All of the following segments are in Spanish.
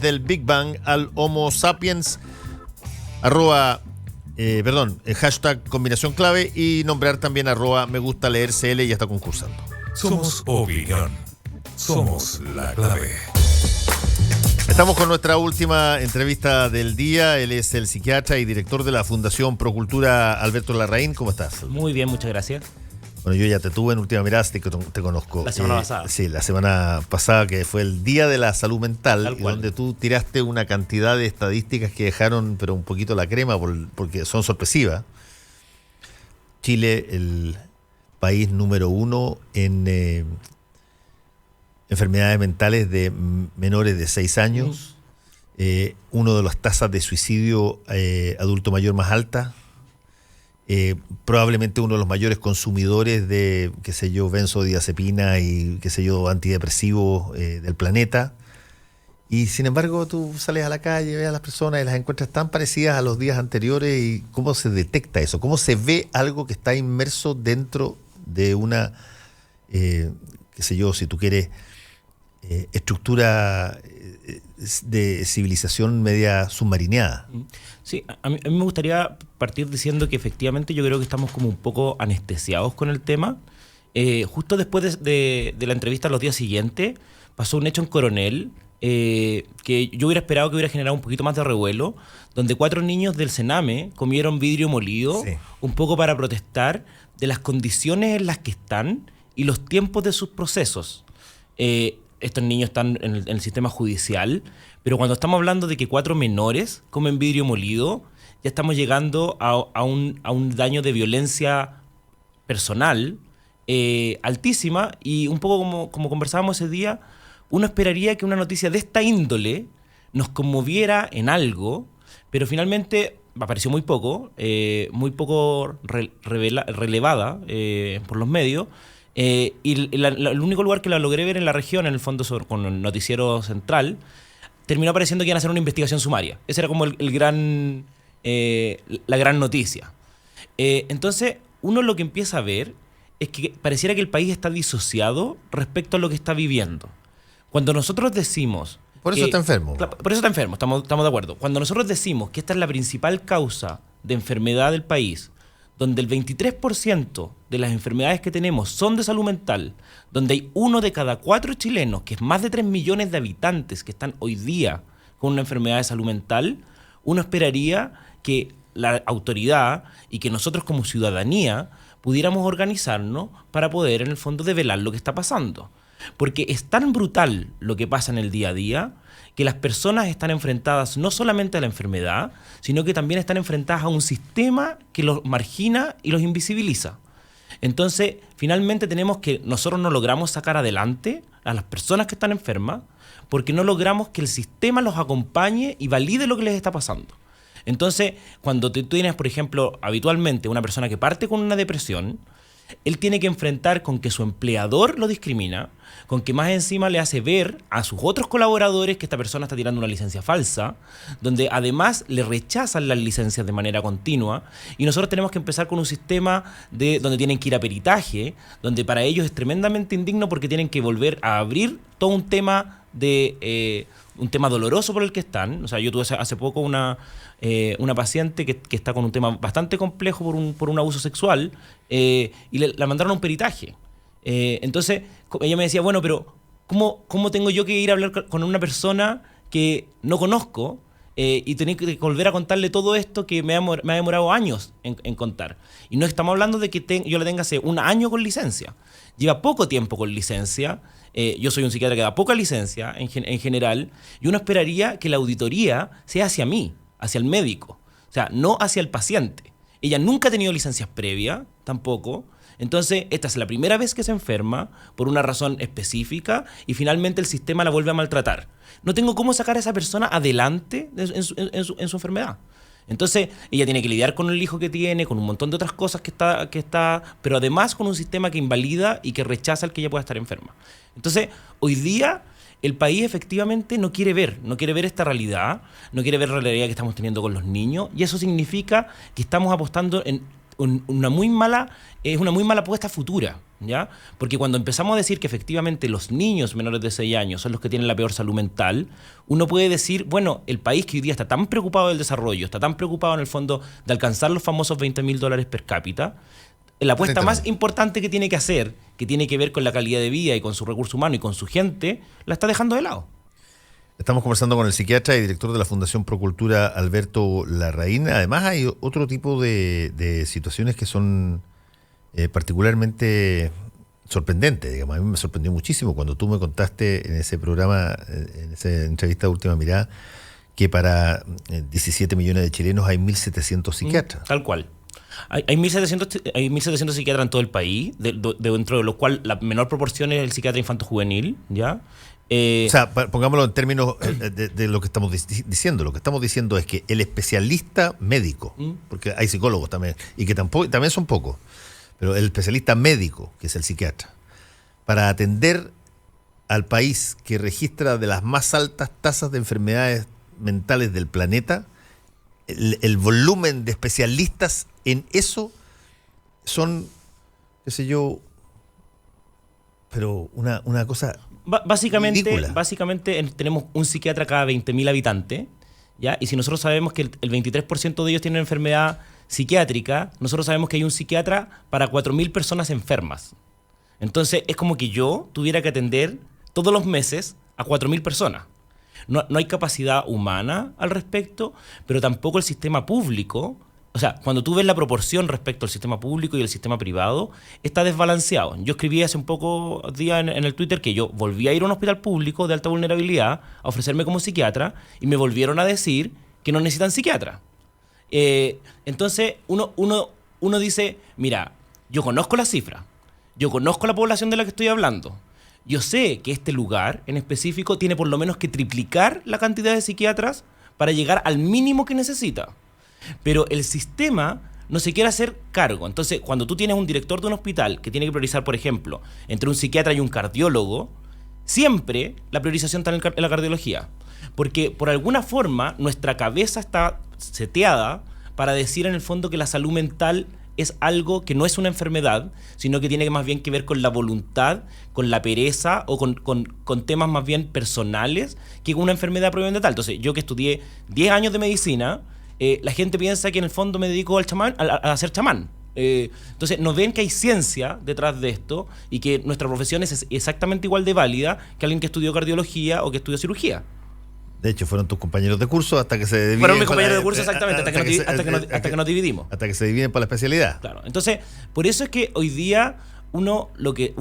Del Big Bang al Homo sapiens, hashtag combinación clave y nombrar también me gusta leer CL y ya está concursando. Somos opinión. Somos la clave. Estamos con nuestra última entrevista del día. Él es el psiquiatra y director de la Fundación Procultura, Alberto Larraín. ¿Cómo estás? Muy bien, muchas gracias. Bueno, yo ya te tuve en Última Mirada, te conozco. La semana pasada. Sí, la semana pasada, que fue el Día de la Salud Mental, y cual. donde tú tiraste una cantidad de estadísticas que dejaron pero un poquito la crema porque son sorpresivas. Chile, el país número 1 en enfermedades mentales de menores de 6 años, uno de las tasas de suicidio adulto mayor más alta. Probablemente uno de los mayores consumidores de, benzodiazepina y, antidepresivos del planeta. Y sin embargo, tú sales a la calle, ves a las personas y las encuentras tan parecidas a los días anteriores. ¿Y cómo se detecta eso? ¿Cómo se ve algo que está inmerso dentro de una, si tú quieres, estructura de civilización media submarineada? Sí, a mí me gustaría partir diciendo que efectivamente yo creo que estamos como un poco anestesiados con el tema. Justo después de la entrevista los días siguientes pasó un hecho en Coronel que yo hubiera esperado que hubiera generado un poquito más de revuelo, donde 4 niños del Sename comieron vidrio molido, sí, un poco para protestar de las condiciones en las que están y los tiempos de sus procesos. Estos niños están en el sistema judicial, pero cuando estamos hablando de que 4 menores comen vidrio molido, ya estamos llegando a un daño de violencia personal altísima, y un poco como conversábamos ese día, uno esperaría que una noticia de esta índole nos conmoviera en algo, pero finalmente apareció muy poco relevada por los medios. Y el único lugar que la logré ver en la región, en el fondo con el noticiero central, terminó pareciendo que iban a hacer una investigación sumaria. Esa era como la gran noticia. Entonces, uno lo que empieza a ver es que pareciera que el país está disociado respecto a lo que está viviendo. Cuando nosotros decimos... Por eso está enfermo. Por eso está enfermo, estamos de acuerdo. Cuando nosotros decimos que esta es la principal causa de enfermedad del país, donde el 23% de las enfermedades que tenemos son de salud mental, donde hay 1 de cada 4 chilenos, que es más de 3 millones de habitantes que están hoy día con una enfermedad de salud mental, uno esperaría que la autoridad y que nosotros como ciudadanía pudiéramos organizarnos para poder, en el fondo, develar lo que está pasando. Porque es tan brutal lo que pasa en el día a día que las personas están enfrentadas no solamente a la enfermedad, sino que también están enfrentadas a un sistema que los margina y los invisibiliza. Entonces, finalmente tenemos que nosotros no logramos sacar adelante a las personas que están enfermas porque no logramos que el sistema los acompañe y valide lo que les está pasando. Entonces, cuando tú tienes, por ejemplo, habitualmente una persona que parte con una depresión, él tiene que enfrentar con que su empleador lo discrimina, con que más encima le hace ver a sus otros colaboradores que esta persona está tirando una licencia falsa, donde además le rechazan las licencias de manera continua, y nosotros tenemos que empezar con un sistema donde tienen que ir a peritaje, donde para ellos es tremendamente indigno porque tienen que volver a abrir todo un tema un tema doloroso por el que están. O sea, yo tuve hace poco una paciente que está con un tema bastante complejo por un abuso sexual, y la mandaron a un peritaje. Entonces ella me decía, bueno, pero ¿cómo tengo yo que ir a hablar con una persona que no conozco y tener que volver a contarle todo esto que me ha demorado años en contar? Y no estamos hablando de que yo la tenga hace 1 año con licencia. Lleva poco tiempo con licencia. Yo soy un psiquiatra que da poca licencia en general, y uno esperaría que la auditoría sea hacia mí, hacia el médico, o sea, no hacia el paciente. Ella nunca ha tenido licencias previas, tampoco. Entonces, esta es la primera vez que se enferma por una razón específica y finalmente el sistema la vuelve a maltratar. No tengo cómo sacar a esa persona adelante en su enfermedad. Entonces, ella tiene que lidiar con el hijo que tiene, con un montón de otras cosas que está, pero además con un sistema que invalida y que rechaza el que ella pueda estar enferma. Entonces, hoy día el país efectivamente no quiere ver esta realidad, no quiere ver la realidad que estamos teniendo con los niños, y eso significa que estamos apostando una muy mala apuesta futura, ¿ya? Porque cuando empezamos a decir que efectivamente los niños menores de 6 años son los que tienen la peor salud mental, uno puede decir, bueno, el país que hoy día está tan preocupado del desarrollo, está tan preocupado en el fondo de alcanzar los famosos $20.000 per cápita, la apuesta más importante que tiene que hacer, que tiene que ver con la calidad de vida y con su recurso humano y con su gente, la está dejando de lado. Estamos conversando con el psiquiatra y director de la Fundación Procultura, Alberto Larraín. Además hay otro tipo de situaciones que son particularmente sorprendentes. Digamos. A mí me sorprendió muchísimo cuando tú me contaste en ese programa, en esa entrevista de Última Mirada, que para 17 millones de chilenos hay 1.700 psiquiatras. Tal cual. Hay 1.700 psiquiatras en todo el país, dentro de lo cual la menor proporción es el psiquiatra infanto-juvenil, ¿ya? O sea, pongámoslo en términos de lo que estamos diciendo. Lo que estamos diciendo es que el especialista médico, porque hay psicólogos también, y que también son pocos, pero el especialista médico, que es el psiquiatra, para atender al país que registra de las más altas tasas de enfermedades mentales del planeta, el volumen de especialistas en eso son, qué sé yo, pero una cosa Básicamente tenemos un psiquiatra cada 20.000 habitantes, ¿ya? Y si nosotros sabemos que el 23% de ellos tienen enfermedad psiquiátrica, nosotros sabemos que hay un psiquiatra para 4.000 personas enfermas. Entonces es como que yo tuviera que atender todos los meses a 4.000 personas. No hay capacidad humana al respecto, pero tampoco el sistema público. O sea, cuando tú ves la proporción respecto al sistema público y el sistema privado, está desbalanceado. Yo escribí hace un poco días en el Twitter que yo volví a ir a un hospital público de alta vulnerabilidad a ofrecerme como psiquiatra y me volvieron a decir que no necesitan psiquiatra. Entonces uno dice, mira, yo conozco las cifras, yo conozco la población de la que estoy hablando, yo sé que este lugar en específico tiene por lo menos que triplicar la cantidad de psiquiatras para llegar al mínimo que necesita. Pero el sistema no se quiere hacer cargo. Entonces, cuando tú tienes un director de un hospital que tiene que priorizar, por ejemplo, entre un psiquiatra y un cardiólogo, siempre la priorización está en la cardiología. Porque, por alguna forma, nuestra cabeza está seteada para decir, en el fondo, que la salud mental es algo que no es una enfermedad, sino que tiene más bien que ver con la voluntad, con la pereza o con temas más bien personales que con una enfermedad propiamente tal. Entonces, yo que estudié 10 años de medicina, la gente piensa que en el fondo me dedico a ser chamán. Entonces no ven que hay ciencia detrás de esto y que nuestra profesión es exactamente igual de válida que alguien que estudió cardiología o que estudió cirugía. De hecho, fueron tus compañeros de curso hasta que se dividen. Fueron mis compañeros de curso, exactamente, hasta que nos dividimos. Hasta que se dividen por la especialidad. Claro. Entonces, por eso es que hoy día uno lo que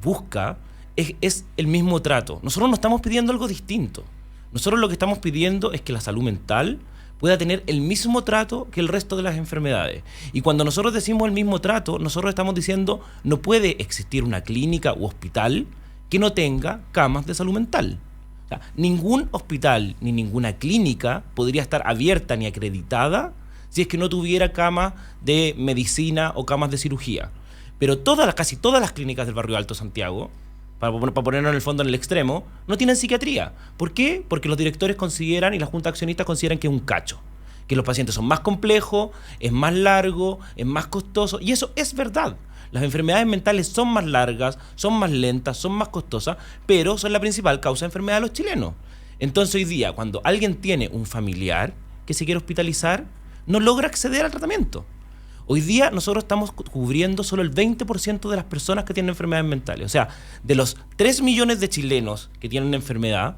busca es el mismo trato. Nosotros no estamos pidiendo algo distinto. Nosotros lo que estamos pidiendo es que la salud mental pueda tener el mismo trato que el resto de las enfermedades. Y cuando nosotros decimos el mismo trato, nosotros estamos diciendo no puede existir una clínica u hospital que no tenga camas de salud mental. O sea, ningún hospital ni ninguna clínica podría estar abierta ni acreditada si es que no tuviera camas de medicina o camas de cirugía. Pero casi todas las clínicas del barrio Alto Santiago, para ponernos en el fondo en el extremo, no tienen psiquiatría. ¿Por qué? Porque los directores consideran y las juntas accionistas consideran que es un cacho, que los pacientes son más complejos, es más largo, es más costoso, y eso es verdad. Las enfermedades mentales son más largas, son más lentas, son más costosas, pero son la principal causa de enfermedad de los chilenos. Entonces hoy día, cuando alguien tiene un familiar que se quiere hospitalizar, no logra acceder al tratamiento. Hoy día nosotros estamos cubriendo solo el 20% de las personas que tienen enfermedades mentales. O sea, de los 3 millones de chilenos que tienen enfermedad,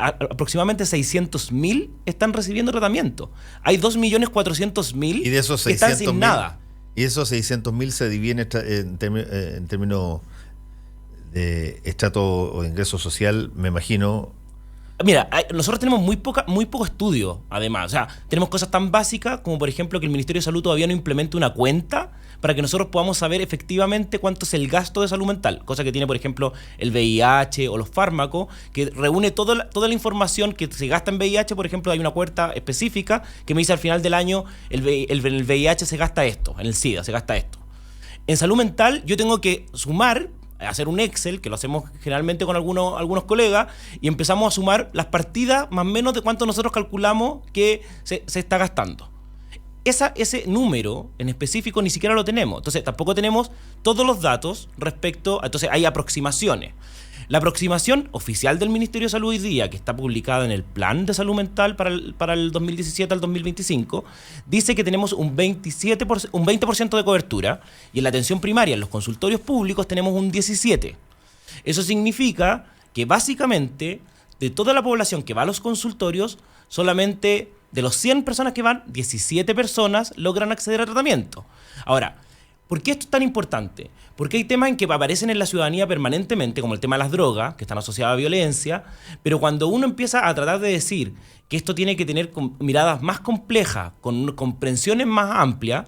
aproximadamente 600.000 están recibiendo tratamiento. Hay 2.400.000 que están sin nada. Y esos 600.000 se dividen en términos de estrato o de ingreso social, me imagino. Mira, nosotros tenemos muy poco estudio, además. O sea, tenemos cosas tan básicas como, por ejemplo, que el Ministerio de Salud todavía no implemente una cuenta para que nosotros podamos saber efectivamente cuánto es el gasto de salud mental. Cosa que tiene, por ejemplo, el VIH o los fármacos, que reúne toda la información que se gasta en VIH. Por ejemplo, hay una cuenta específica que me dice al final del año el VIH se gasta esto, en el SIDA se gasta esto. En salud mental yo tengo que sumar, hacer un Excel, que lo hacemos generalmente con algunos colegas, y empezamos a sumar las partidas más o menos de cuánto nosotros calculamos que se está gastando. ese número en específico ni siquiera lo tenemos. Entonces, tampoco tenemos todos los datos respecto a... Entonces, hay aproximaciones. La aproximación oficial del Ministerio de Salud hoy día, que está publicada en el Plan de Salud Mental para el 2017 al 2025, dice que tenemos un 20% de cobertura, y en la atención primaria, en los consultorios públicos, tenemos un 17%. Eso significa que básicamente de toda la población que va a los consultorios, solamente de los 100 personas que van, 17 personas logran acceder al tratamiento. Ahora, ¿por qué esto es tan importante? Porque hay temas en que aparecen en la ciudadanía permanentemente, como el tema de las drogas, que están asociadas a violencia, pero cuando uno empieza a tratar de decir que esto tiene que tener miradas más complejas, con comprensiones más amplias,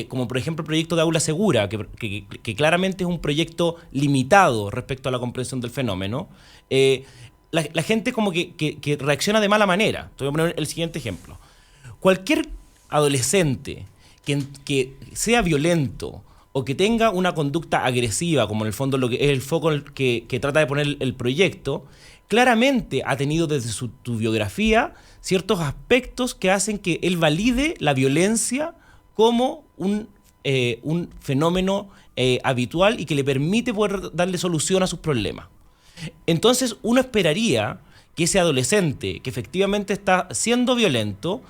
como por ejemplo el proyecto de Aula Segura, que claramente es un proyecto limitado respecto a la comprensión del fenómeno, la gente como que reacciona de mala manera. Te voy a poner el siguiente ejemplo. Cualquier adolescente que sea violento o que tenga una conducta agresiva, como en el fondo lo que es el foco que trata de poner el proyecto, claramente ha tenido desde su biografía ciertos aspectos que hacen que él valide la violencia como un fenómeno habitual y que le permite poder darle solución a sus problemas. Entonces uno esperaría que ese adolescente que efectivamente está siendo violento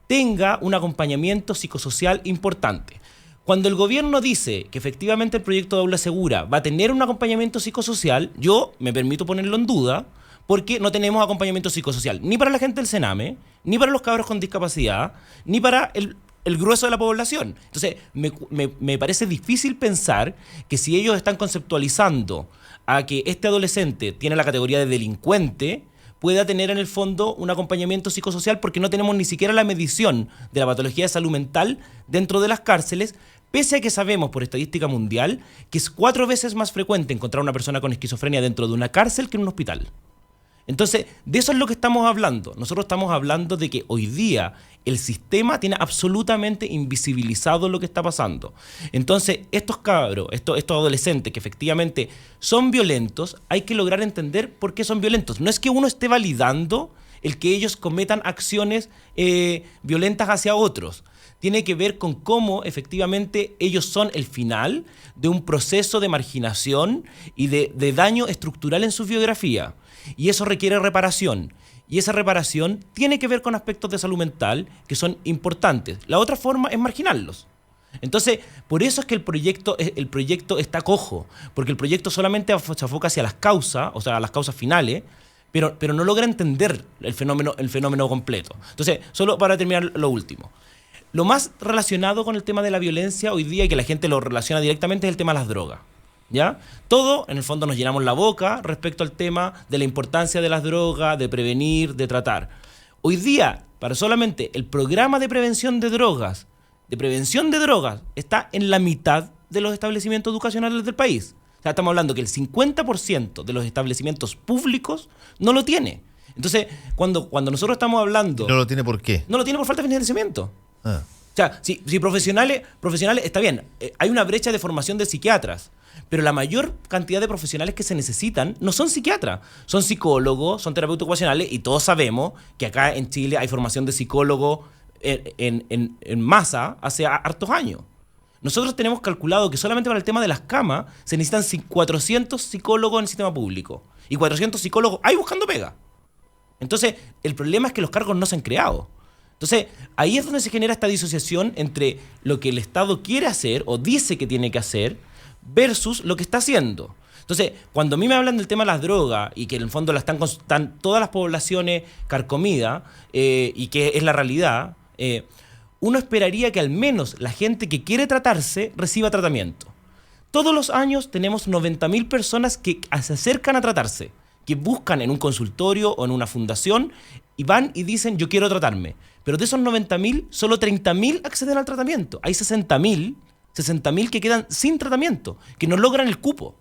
tenga un acompañamiento psicosocial importante. Cuando el gobierno dice que efectivamente el proyecto de Aula Segura va a tener un acompañamiento psicosocial, yo me permito ponerlo en duda, porque no tenemos acompañamiento psicosocial ni para la gente del Sename, ni para los cabros con discapacidad, ni para el grueso de la población. Entonces, me parece difícil pensar que si ellos están conceptualizando a que este adolescente tiene la categoría de delincuente, pueda tener en el fondo un acompañamiento psicosocial, porque no tenemos ni siquiera la medición de la patología de salud mental dentro de las cárceles, pese a que sabemos por estadística mundial que es 4 veces más frecuente encontrar una persona con esquizofrenia dentro de una cárcel que en un hospital. Entonces, de eso es lo que estamos hablando. Nosotros estamos hablando de que hoy día el sistema tiene absolutamente invisibilizado lo que está pasando. Entonces, estos cabros, estos adolescentes que efectivamente son violentos, hay que lograr entender por qué son violentos. No es que uno esté validando el que ellos cometan acciones violentas hacia otros. Tiene que ver con cómo efectivamente ellos son el final de un proceso de marginación y de daño estructural en su biografía. Y eso requiere reparación. Y esa reparación tiene que ver con aspectos de salud mental que son importantes. La otra forma es marginarlos. Entonces, por eso es que el proyecto está cojo, porque el proyecto solamente se enfoca hacia las causas, o sea, a las causas finales, pero no logra entender el fenómeno completo. Entonces, solo para terminar lo último. Lo más relacionado con el tema de la violencia hoy día, y que la gente lo relaciona directamente, es el tema de las drogas. ¿Ya? Todo, en el fondo, nos llenamos la boca respecto al tema de la importancia de las drogas, de prevenir, de tratar. Hoy día, para solamente el programa de prevención de drogas, está en la mitad de los establecimientos educacionales del país. O sea, estamos hablando que el 50% de los establecimientos públicos no lo tiene. Entonces, cuando nosotros estamos hablando... ¿No lo tiene por qué? No lo tiene por falta de financiamiento. Ah. O sea, si profesionales, está bien. Hay una brecha de formación de psiquiatras, pero la mayor cantidad de profesionales que se necesitan no son psiquiatras, son psicólogos, son terapeutas ocupacionales, y todos sabemos que acá en Chile hay formación de psicólogos en masa hace hartos años. Nosotros tenemos calculado que solamente para el tema de las camas se necesitan 400 psicólogos en el sistema público, y 400 psicólogos hay buscando pega. Entonces, el problema es que los cargos no se han creado. Entonces, ahí es donde se genera esta disociación entre lo que el Estado quiere hacer o dice que tiene que hacer versus lo que está haciendo. Entonces, cuando a mí me hablan del tema de las drogas y que en el fondo están todas las poblaciones carcomidas y que es la realidad, uno esperaría que al menos la gente que quiere tratarse reciba tratamiento. Todos los años tenemos 90.000 personas que se acercan a tratarse, que buscan en un consultorio o en una fundación y van y dicen, yo quiero tratarme. Pero de esos 90.000, solo 30.000 acceden al tratamiento. Hay 60.000 que quedan sin tratamiento, que no logran el cupo.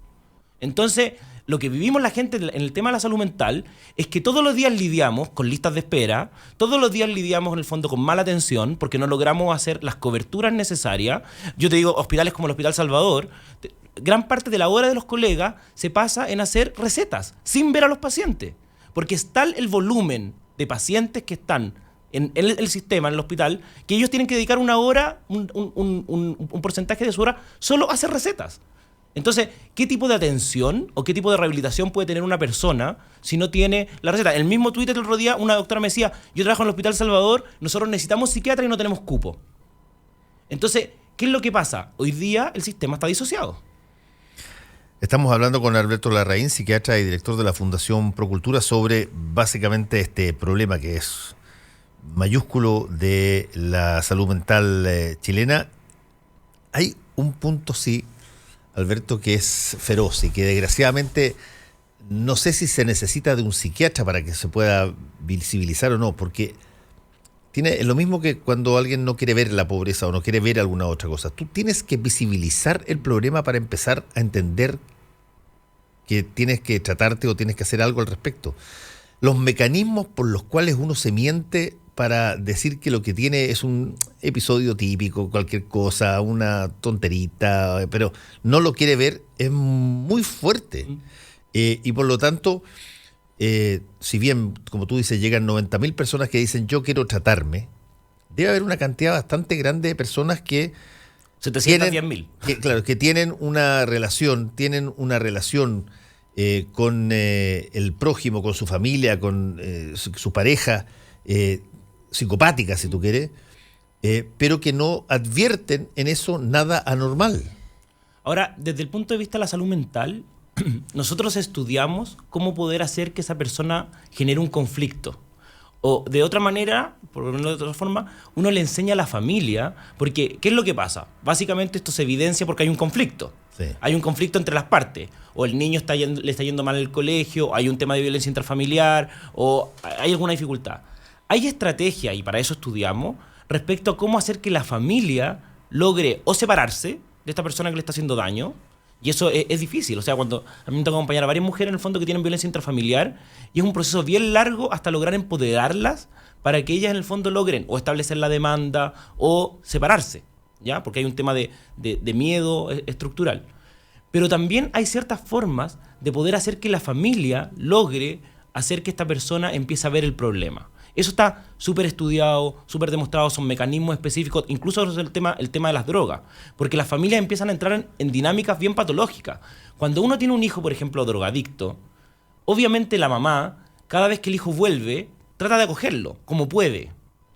Entonces, lo que vivimos la gente en el tema de la salud mental es que todos los días lidiamos con listas de espera, todos los días lidiamos en el fondo con mala atención porque no logramos hacer las coberturas necesarias. Yo te digo, hospitales como el Hospital Salvador, gran parte de la hora de los colegas se pasa en hacer recetas sin ver a los pacientes, porque es tal el volumen de pacientes que están en el sistema, en el hospital, que ellos tienen que dedicar una hora, un porcentaje de su hora, solo a hacer recetas. Entonces, ¿qué tipo de atención o qué tipo de rehabilitación puede tener una persona si no tiene la receta? En el mismo Twitter el otro día, una doctora me decía, yo trabajo en el Hospital Salvador, nosotros necesitamos psiquiatra y no tenemos cupo. Entonces, ¿qué es lo que pasa? Hoy día el sistema está disociado. Estamos hablando con Alberto Larraín, psiquiatra y director de la Fundación Procultura, sobre básicamente este problema que es mayúsculo de la salud mental chilena. Hay un punto, sí, Alberto, que es feroz y que desgraciadamente no sé si se necesita de un psiquiatra para que se pueda visibilizar o no, porque es lo mismo que cuando alguien no quiere ver la pobreza o no quiere ver alguna otra cosa. Tú tienes que visibilizar el problema para empezar a entender que tienes que tratarte o tienes que hacer algo al respecto. Los mecanismos por los cuales uno se miente para decir que lo que tiene es un episodio típico, cualquier cosa, una tonterita, pero no lo quiere ver, es muy fuerte. Y por lo tanto, si bien, como tú dices, llegan 90.000 personas que dicen yo quiero tratarme, debe haber una cantidad bastante grande de personas que 710.000. Claro, que tienen una relación con el prójimo, con su familia, con su pareja, psicopática, si tú quieres, pero que no advierten en eso nada anormal. Ahora, desde el punto de vista de la salud mental, nosotros estudiamos cómo poder hacer que esa persona genere un conflicto. O de otra manera, por ponerlo de otra forma, uno le enseña a la familia, porque ¿qué es lo que pasa? Básicamente esto se evidencia porque hay un conflicto. Sí. Hay un conflicto entre las partes. O el niño le está yendo mal en el colegio, hay un tema de violencia intrafamiliar, o hay alguna dificultad. Hay estrategia, y para eso estudiamos, respecto a cómo hacer que la familia logre o separarse de esta persona que le está haciendo daño. Y eso es difícil. O sea, cuando a mí me toca acompañar a varias mujeres en el fondo que tienen violencia intrafamiliar, y es un proceso bien largo hasta lograr empoderarlas para que ellas en el fondo logren o establecer la demanda o separarse, ¿ya? Porque hay un tema de miedo estructural. Pero también hay ciertas formas de poder hacer que la familia logre hacer que esta persona empiece a ver el problema. Eso está súper estudiado, súper demostrado, son mecanismos específicos, incluso el tema de las drogas, porque las familias empiezan a entrar en dinámicas bien patológicas. Cuando uno tiene un hijo, por ejemplo, drogadicto, obviamente la mamá, cada vez que el hijo vuelve, trata de acogerlo, como puede,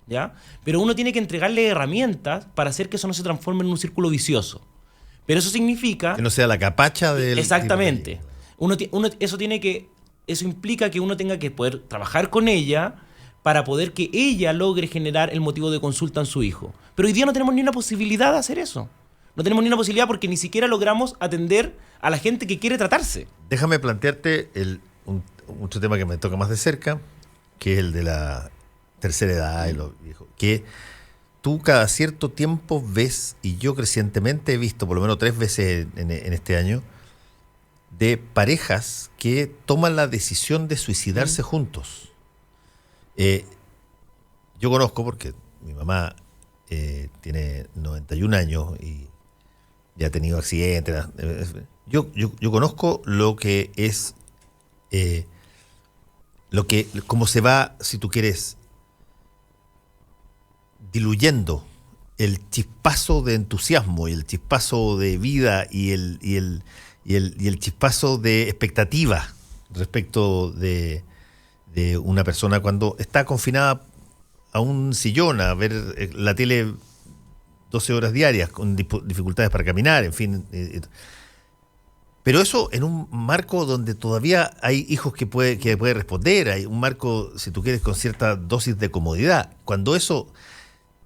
¿ya? Pero uno tiene que entregarle herramientas para hacer que eso no se transforme en un círculo vicioso. Pero eso significa... Que no sea la capacha del... Exactamente. Eso implica que uno tenga que poder trabajar con ella para poder que ella logre generar el motivo de consulta en su hijo. Pero hoy día no tenemos ni una posibilidad de hacer eso. No tenemos ni una posibilidad porque ni siquiera logramos atender a la gente que quiere tratarse. Déjame plantearte otro tema que me toca más de cerca, que es el de la tercera edad y los viejos. Que tú cada cierto tiempo ves, y yo crecientemente he visto por lo menos 3 veces en este año, de parejas que toman la decisión de suicidarse juntos. Yo conozco, porque mi mamá tiene 91 años y ya ha tenido accidentes. Yo conozco lo que es, cómo se va, si tú quieres, diluyendo el chispazo de entusiasmo y el chispazo de vida y el chispazo de expectativa respecto de una persona cuando está confinada a un sillón a ver la tele 12 horas diarias con dificultades para caminar, en fin. Pero eso en un marco donde todavía hay hijos que puede responder, hay un marco, si tú quieres, con cierta dosis de comodidad. Cuando eso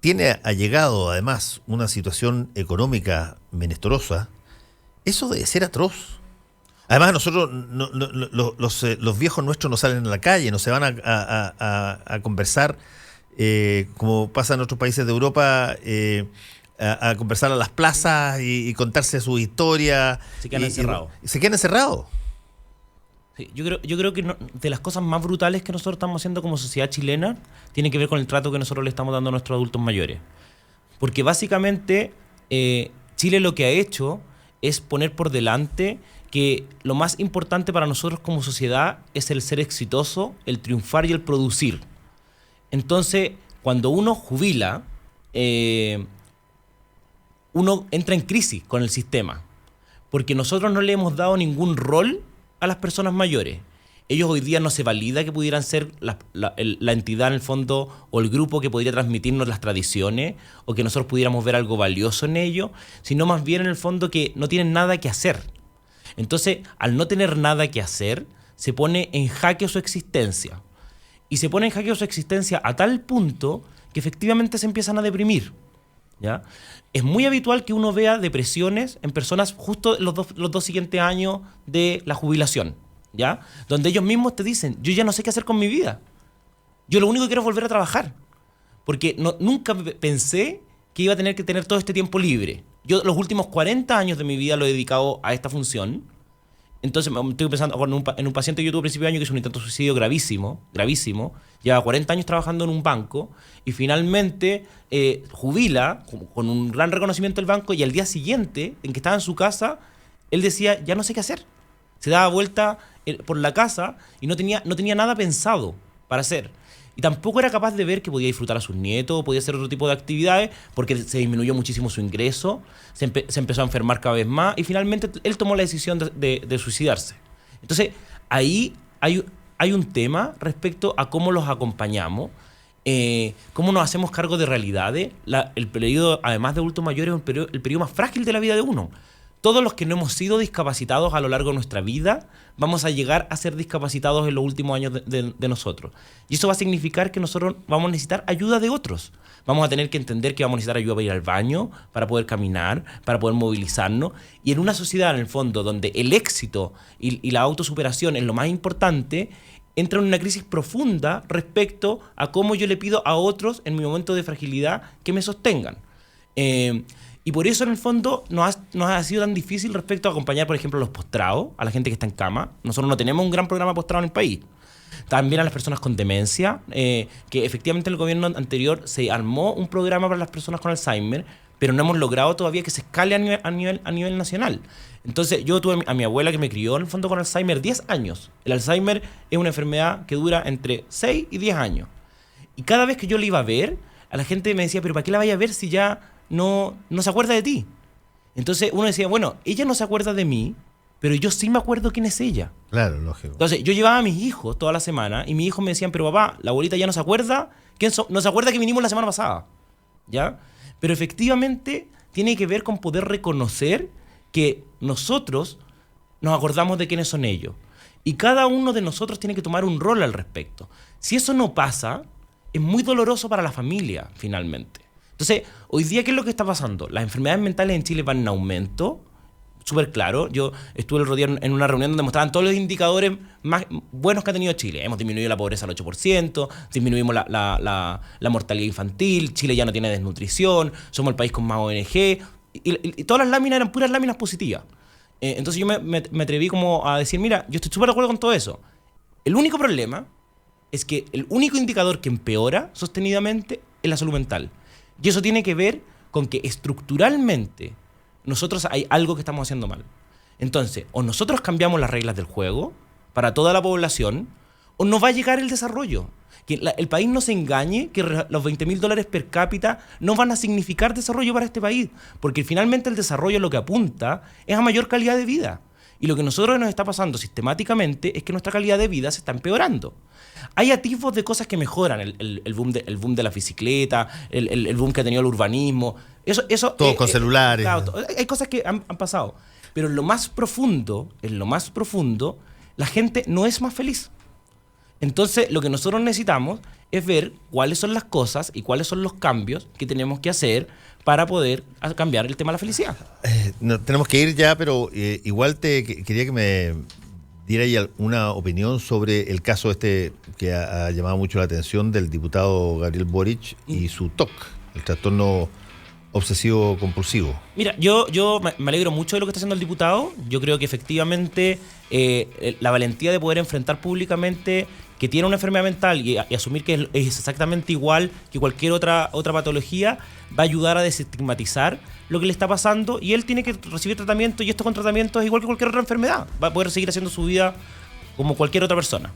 tiene allegado además una situación económica menesterosa, eso debe ser atroz. Además, nosotros, los viejos nuestros no salen a la calle, no se van a conversar, como pasa en otros países de Europa, a conversar a las plazas y contarse su historia. Se quedan encerrados. Se quedan encerrados. Sí, yo creo que de las cosas más brutales que nosotros estamos haciendo como sociedad chilena tiene que ver con el trato que nosotros le estamos dando a nuestros adultos mayores. Porque básicamente Chile lo que ha hecho es poner por delante que lo más importante para nosotros como sociedad es el ser exitoso, el triunfar y el producir. Entonces, cuando uno jubila, uno entra en crisis con el sistema, porque nosotros no le hemos dado ningún rol a las personas mayores. Ellos hoy día no se valida que pudieran ser la entidad en el fondo o el grupo que podría transmitirnos las tradiciones o que nosotros pudiéramos ver algo valioso en ellos, sino más bien en el fondo que no tienen nada que hacer. Entonces, al no tener nada que hacer, se pone en jaque su existencia. Y se pone en jaque su existencia a tal punto que efectivamente se empiezan a deprimir, ¿ya? Es muy habitual que uno vea depresiones en personas justo los dos siguientes años de la jubilación, ¿ya? Donde ellos mismos te dicen, yo ya no sé qué hacer con mi vida. Yo lo único que quiero es volver a trabajar. Porque nunca pensé que iba a tener que tener todo este tiempo libre. Yo los últimos 40 años de mi vida lo he dedicado a esta función. Entonces estoy pensando en un paciente que yo tuve a principio de año que hizo un intento de suicidio gravísimo. Lleva 40 años trabajando en un banco y finalmente jubila con un gran reconocimiento del banco, y al día siguiente, en que estaba en su casa, él decía, ya no sé qué hacer. Se daba vuelta por la casa y no tenía nada pensado para hacer. Y tampoco era capaz de ver que podía disfrutar a sus nietos, podía hacer otro tipo de actividades, porque se disminuyó muchísimo su ingreso, se empezó a enfermar cada vez más, y finalmente él tomó la decisión de suicidarse. Entonces, ahí hay un tema respecto a cómo los acompañamos, cómo nos hacemos cargo de realidades. El periodo, además de adultos mayores, es el periodo más frágil de la vida de uno. Todos los que no hemos sido discapacitados a lo largo de nuestra vida vamos a llegar a ser discapacitados en los últimos años de nosotros. Y eso va a significar que nosotros vamos a necesitar ayuda de otros. Vamos a tener que entender que vamos a necesitar ayuda para ir al baño, para poder caminar, para poder movilizarnos. Y en una sociedad, en el fondo, donde el éxito y la autosuperación es lo más importante, entra en una crisis profunda respecto a cómo yo le pido a otros en mi momento de fragilidad que me sostengan. Y por eso, en el fondo, nos ha sido tan difícil respecto a acompañar, por ejemplo, a los postrados, a la gente que está en cama. Nosotros no tenemos un gran programa postrado en el país. También a las personas con demencia, que efectivamente en el gobierno anterior se armó un programa para las personas con Alzheimer, pero no hemos logrado todavía que se escale a nivel nacional. Entonces, yo tuve a mi abuela que me crió, en el fondo, con Alzheimer 10 años. El Alzheimer es una enfermedad que dura entre 6 y 10 años. Y cada vez que yo la iba a ver, a la gente me decía, ¿pero para qué la vaya a ver si ya no se acuerda de ti? Entonces uno decía, bueno, ella no se acuerda de mí, pero yo sí me acuerdo quién es ella. Claro, lógico. Entonces yo llevaba a mis hijos toda la semana y mis hijos me decían, pero papá, la abuelita ya no se acuerda, no se acuerda que vinimos la semana pasada, ¿ya? Pero efectivamente tiene que ver con poder reconocer que nosotros nos acordamos de quiénes son ellos. Y cada uno de nosotros tiene que tomar un rol al respecto. Si eso no pasa, es muy doloroso para la familia, finalmente. Entonces, hoy día, ¿qué es lo que está pasando? Las enfermedades mentales en Chile van en aumento, súper claro. Yo estuve el otro día en una reunión donde mostraban todos los indicadores más buenos que ha tenido Chile. Hemos disminuido la pobreza al 8%, disminuimos la mortalidad infantil, Chile ya no tiene desnutrición, somos el país con más ONG, y todas las láminas eran puras láminas positivas. Entonces yo me atreví como a decir, mira, yo estoy súper de acuerdo con todo eso. El único problema es que el único indicador que empeora sostenidamente es la salud mental. Y eso tiene que ver con que estructuralmente nosotros hay algo que estamos haciendo mal. Entonces, o nosotros cambiamos las reglas del juego para toda la población, o no va a llegar el desarrollo. Que el país no se engañe que los $20.000 per cápita no van a significar desarrollo para este país, porque finalmente el desarrollo lo que apunta es a mayor calidad de vida. Y lo que a nosotros nos está pasando sistemáticamente es que nuestra calidad de vida se está empeorando. Hay atisbos de cosas que mejoran, el boom de la bicicleta, el boom que ha tenido el urbanismo. Eso todo con celulares. Claro, hay cosas que han pasado. Pero en lo más profundo, la gente no es más feliz. Entonces, lo que nosotros necesitamos es ver cuáles son las cosas y cuáles son los cambios que tenemos que hacer para poder cambiar el tema de la felicidad. Tenemos que ir ya, pero igual quería que me diera ahí una opinión sobre el caso que ha llamado mucho la atención del diputado Gabriel Boric y su TOC, el trastorno obsesivo compulsivo. Mira, yo me alegro mucho de lo que está haciendo el diputado. Yo creo que efectivamente la valentía de poder enfrentar públicamente que tiene una enfermedad mental y asumir que es exactamente igual que cualquier otra patología va a ayudar a desestigmatizar lo que le está pasando, y él tiene que recibir tratamiento, y esto con tratamiento es igual que cualquier otra enfermedad. Va a poder seguir haciendo su vida como cualquier otra persona.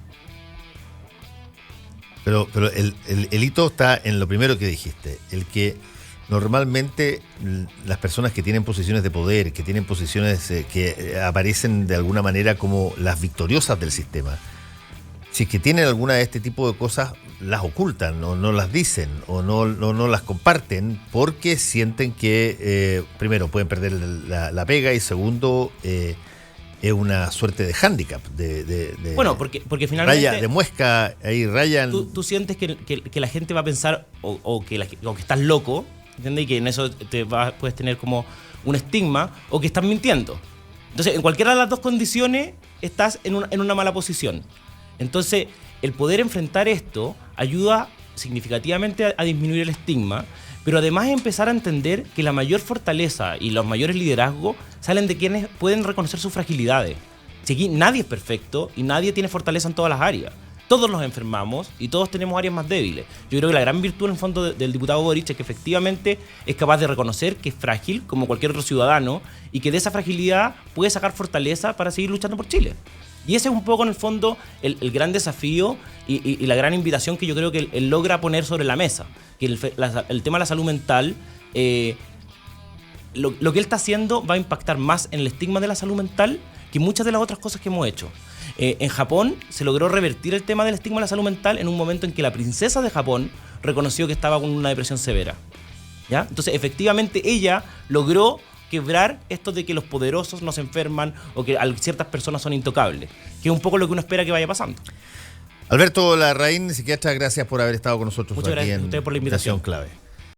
Pero el hito está en lo primero que dijiste, el que normalmente las personas que tienen posiciones de poder, que tienen posiciones que aparecen de alguna manera como las victoriosas del sistema, si es que tienen alguna de este tipo de cosas, las ocultan o no las dicen o no las comparten porque sienten que, primero, pueden perder la pega y segundo, es una suerte de hándicap. Bueno, porque finalmente... Raya de muesca, ahí rayan... Tú sientes que la gente va a pensar o que estás loco, ¿entiendes? Y que en eso puedes tener como un estigma o que estás mintiendo. Entonces, en cualquiera de las dos condiciones estás en una mala posición. Entonces, el poder enfrentar esto ayuda significativamente a disminuir el estigma, pero además empezar a entender que la mayor fortaleza y los mayores liderazgos salen de quienes pueden reconocer sus fragilidades. Si aquí nadie es perfecto y nadie tiene fortaleza en todas las áreas. Todos nos enfermamos y todos tenemos áreas más débiles. Yo creo que la gran virtud en el fondo del diputado Boric es que efectivamente es capaz de reconocer que es frágil como cualquier otro ciudadano y que de esa fragilidad puede sacar fortaleza para seguir luchando por Chile. Y ese es un poco en el fondo el gran desafío y la gran invitación que yo creo que él logra poner sobre la mesa. Que el tema de la salud mental, lo que él está haciendo va a impactar más en el estigma de la salud mental que muchas de las otras cosas que hemos hecho. En Japón se logró revertir el tema del estigma de la salud mental en un momento en que la princesa de Japón reconoció que estaba con una depresión severa, ¿ya? Entonces, efectivamente, ella logró quebrar esto de que los poderosos no se enferman o que ciertas personas son intocables, que es un poco lo que uno espera que vaya pasando. Alberto Larraín, psiquiatra, gracias por haber estado con nosotros. Muchas aquí gracias a ustedes por la invitación. Clave.